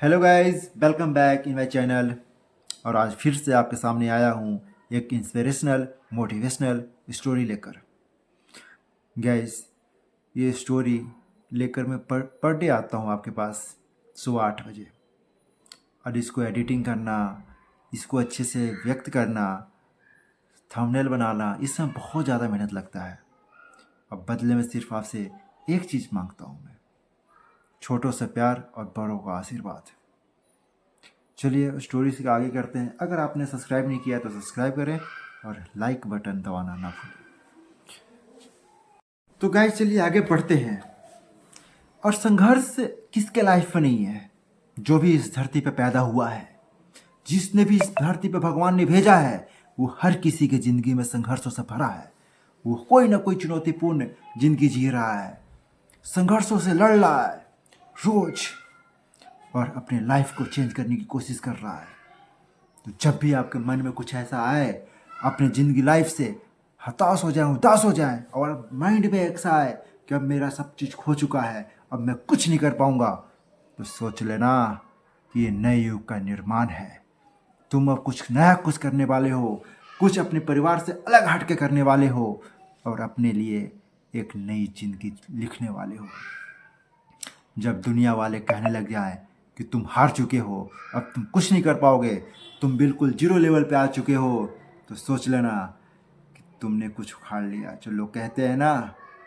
Hello guys, welcome back in my channel. और आज फिर से आपके सामने आया हूँ एक इंस्पिरेशनल मोटिवेशनल स्टोरी लेकर। गाइस, ये स्टोरी लेकर मैं पर डे आता हूँ आपके पास सुबह 8 बजे। और इसको एडिटिंग करना, इसको अच्छे से व्यक्त करना, थंबनेल बनाना, इसमें बहुत ज़्यादा मेहनत लगता है। अब बदले में सिर्फ आपसे एक चीज़ मांगता हूँ मैं, छोटों से प्यार और बड़ों का आशीर्वाद। चलिए स्टोरी से आगे करते हैं। अगर आपने सब्सक्राइब नहीं किया तो सब्सक्राइब करें और लाइक बटन दबाना ना भूलें। तो गाइस, चलिए आगे बढ़ते हैं। और संघर्ष किसके लाइफ में नहीं है? जो भी इस धरती पे पैदा हुआ है, जिसने भी इस धरती पे भगवान ने भेजा है, वो हर किसी की जिंदगी में संघर्षों से भरा है। वो कोई ना कोई चुनौतीपूर्ण जिंदगी जी रहा है, संघर्षों से लड़ रहा है रोज, और अपने लाइफ को चेंज करने की कोशिश कर रहा है। तो जब भी आपके मन में कुछ ऐसा आए, अपने ज़िंदगी लाइफ से हताश हो जाए, उदास हो जाए, और माइंड में ऐसा आए कि अब मेरा सब चीज़ खो चुका है, अब मैं कुछ नहीं कर पाऊंगा, तो सोच लेना कि ये नए युग का निर्माण है। तुम अब कुछ नया कुछ करने वाले हो, कुछ अपने परिवार से अलग हट के करने वाले हो, और अपने लिए एक नई जिंदगी लिखने वाले हो। जब दुनिया वाले कहने लग जाए कि तुम हार चुके हो, अब तुम कुछ नहीं कर पाओगे, तुम बिल्कुल जीरो लेवल पे आ चुके हो, तो सोच लेना कि तुमने कुछ उखाड़ लिया। जो लोग कहते हैं ना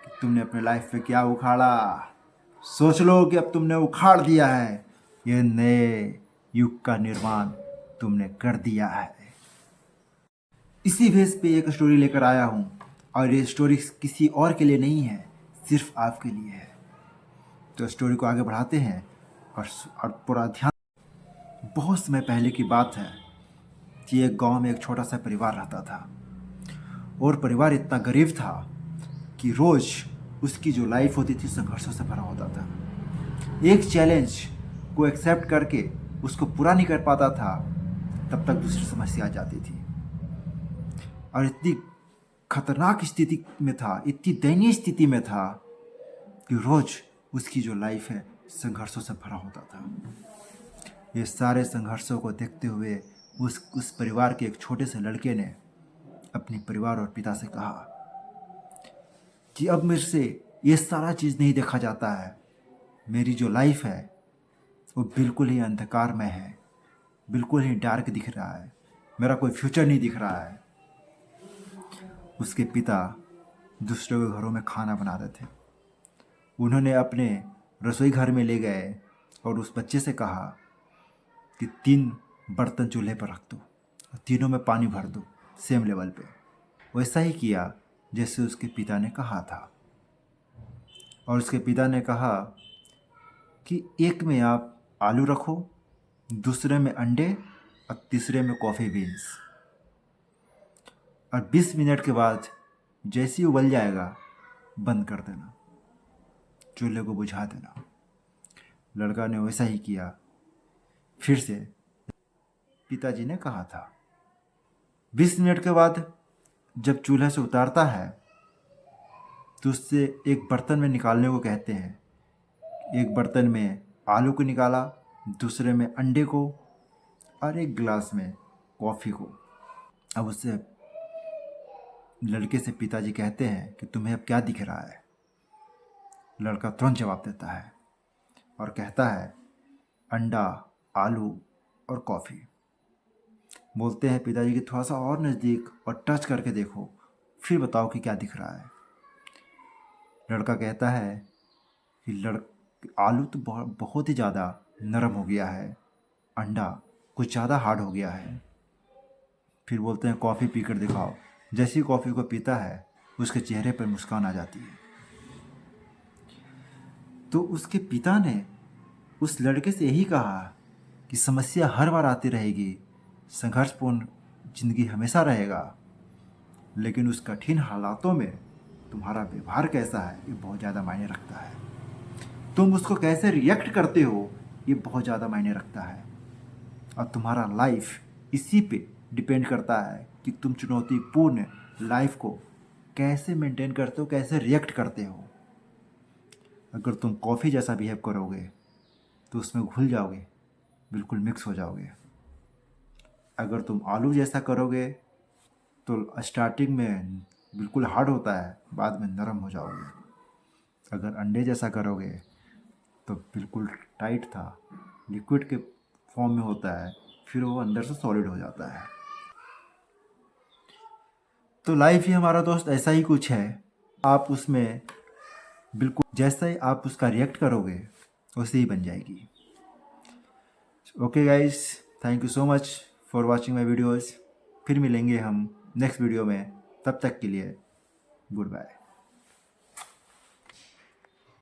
कि तुमने अपने लाइफ में क्या उखाड़ा, सोच लो कि अब तुमने उखाड़ दिया है। ये नए युग का निर्माण तुमने कर दिया है। इसी बेस पे एक स्टोरी लेकर आया हूँ, और ये स्टोरी किसी और के लिए नहीं है, सिर्फ आपके लिए है। तो स्टोरी को आगे बढ़ाते हैं। और पूरा ध्यान। बहुत समय पहले की बात है कि एक गांव में एक छोटा सा परिवार रहता था। और परिवार इतना गरीब था कि रोज उसकी जो लाइफ होती थी संघर्षों से भरा होता था। एक चैलेंज को एक्सेप्ट करके उसको पूरा नहीं कर पाता था, तब तक दूसरी समस्या आ जाती थी। और इतनी खतरनाक स्थिति में था, इतनी दयनीय स्थिति में था कि रोज उसकी जो लाइफ है संघर्षों से भरा होता था। ये सारे संघर्षों को देखते हुए उस परिवार के एक छोटे से लड़के ने अपने परिवार और पिता से कहा कि अब मेरे से ये सारा चीज़ नहीं देखा जाता है। मेरी जो लाइफ है वो बिल्कुल ही अंधकार में है, बिल्कुल ही डार्क दिख रहा है, मेरा कोई फ्यूचर नहीं दिख रहा है। उसके पिता दूसरों के घरों में खाना बना रहे थे। उन्होंने अपने रसोई घर में ले गए और उस बच्चे से कहा कि 3 बर्तन चूल्हे पर रख दो और तीनों में पानी भर दो सेम लेवल पे। वैसा ही किया जैसे उसके पिता ने कहा था। और उसके पिता ने कहा कि एक में आप आलू रखो, दूसरे में अंडे, और तीसरे में कॉफ़ी बीन्स। और 20 मिनट के बाद जैसे ही उबल जाएगा बंद कर देना, चूल्हे को बुझा देना। लड़का ने वैसा ही किया। फिर से पिताजी ने कहा था। 20 मिनट के बाद जब चूल्हे से उतारता है तो उससे एक बर्तन में निकालने को कहते हैं। एक बर्तन में आलू को निकाला, दूसरे में अंडे को, और एक गिलास में कॉफ़ी को। अब उससे लड़के से पिताजी कहते हैं कि तुम्हें अब क्या दिख रहा है? लड़का तुरंत जवाब देता है और कहता है अंडा, आलू और कॉफ़ी। बोलते हैं पिताजी कि थोड़ा सा और नज़दीक और टच करके देखो, फिर बताओ कि क्या दिख रहा है। लड़का कहता है कि आलू तो बहुत ही ज़्यादा नरम हो गया है, अंडा कुछ ज़्यादा हार्ड हो गया है। फिर बोलते हैं कॉफ़ी पीकर दिखाओ। जैसे ही कॉफ़ी को पीता है उसके चेहरे पर मुस्कान आ जाती है। तो उसके पिता ने उस लड़के से यही कहा कि समस्या हर बार आती रहेगी, संघर्षपूर्ण जिंदगी हमेशा रहेगा, लेकिन उस कठिन हालातों में तुम्हारा व्यवहार कैसा है ये बहुत ज़्यादा मायने रखता है। तुम उसको कैसे रिएक्ट करते हो ये बहुत ज़्यादा मायने रखता है। और तुम्हारा लाइफ इसी पे डिपेंड करता है कि तुम चुनौतीपूर्ण लाइफ को कैसे मेंटेन करते हो, कैसे रिएक्ट करते हो। अगर तुम कॉफ़ी जैसा बिहेव करोगे तो उसमें घुल जाओगे, बिल्कुल मिक्स हो जाओगे। अगर तुम आलू जैसा करोगे तो स्टार्टिंग में बिल्कुल हार्ड होता है, बाद में नरम हो जाओगे। अगर अंडे जैसा करोगे तो बिल्कुल टाइट था, लिक्विड के फॉर्म में होता है, फिर वो अंदर से सॉलिड हो जाता है। तो लाइफ ही हमारा दोस्त ऐसा ही कुछ है। आप उसमें बिल्कुल जैसा ही आप उसका रिएक्ट करोगे वैसे ही बन जाएगी। Okay guys, thank you so much for watching my videos. फिर मिलेंगे हम नेक्स्ट वीडियो में, तब तक के लिए गुड बाय।